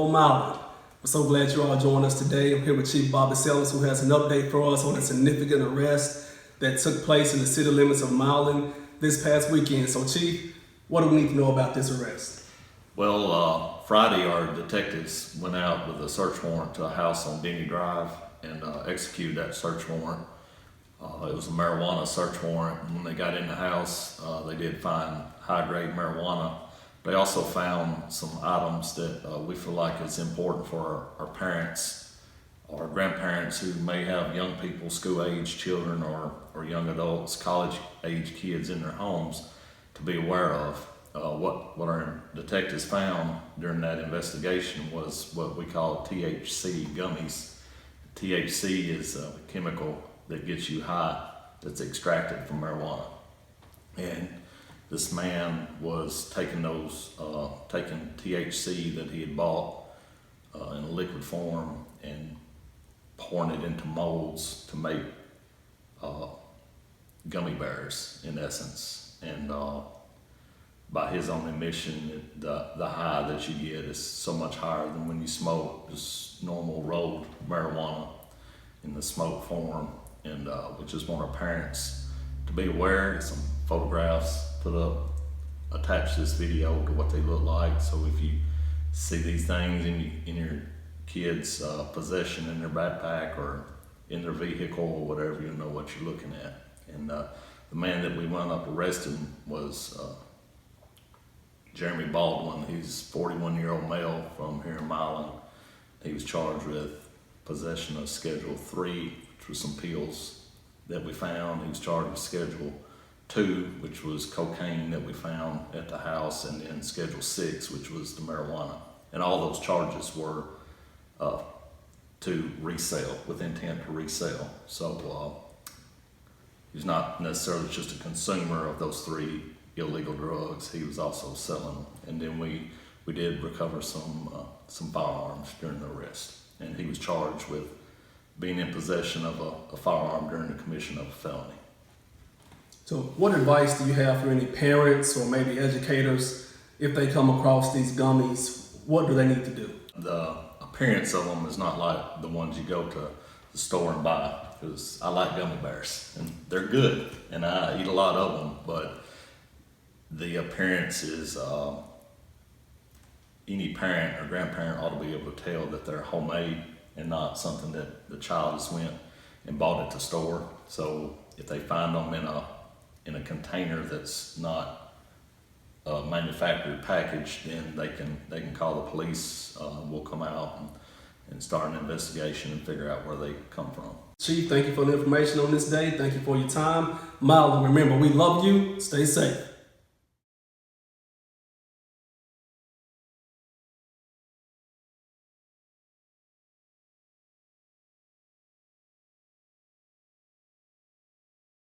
Old Milan. We're so glad you all joined us today. I'm here with Chief Bobby Sellers, who has an update for us on a significant arrest that took place in the city limits of Milan this past weekend. So, Chief, what do we need to know about this arrest? Well, Friday our detectives went out with a search warrant to a house on Denny Drive and executed that search warrant. It was a marijuana search warrant. When they got in the house, they did find high-grade marijuana. They also found some items that we feel like is important for our parents or grandparents who may have young people, school-age children or young adults, college-age kids in their homes to be aware of. What our detectives found during that investigation was what we call THC gummies. THC is a chemical that gets you high that's extracted from marijuana. And this man was taking taking THC that he had bought in a liquid form and pouring it into molds to make gummy bears, in essence. And by his own admission, the high that you get is so much higher than when you smoke just normal rolled marijuana in the smoke form. And we just want our parents to be aware. There's some photographs put up, attach this video to what they look like. So if you see these things in your kids' possession, in their backpack or in their vehicle or whatever, you know what you're looking at. And the man that we wound up arresting was Jeremy Baldwin. He's a 41-year-old male from here in Milan. He was charged with possession of Schedule 3, which was some pills that we found. He was charged with Schedule 2, which was cocaine that we found at the house, and then Schedule 6, which was the marijuana. And all those charges were to resell, with intent to resell. So he's not necessarily just a consumer of those 3 illegal drugs. He was also selling them. And then we did recover some firearms during the arrest. And he was charged with being in possession of a firearm during the commission of a felony. So what advice do you have for any parents or maybe educators if they come across these gummies? What do they need to do? The appearance of them is not like the ones you go to the store and buy, because I like gummy bears and they're good and I eat a lot of them, but the appearance is any parent or grandparent ought to be able to tell that they're homemade and not something that the child has went and bought at the store. So if they find them in a container that's not a manufactured package, then they can call the police. We'll come out and start an investigation and figure out where they come from. Chief, thank you for the information on this day. Thank you for your time. Milan, remember, we love you. Stay safe.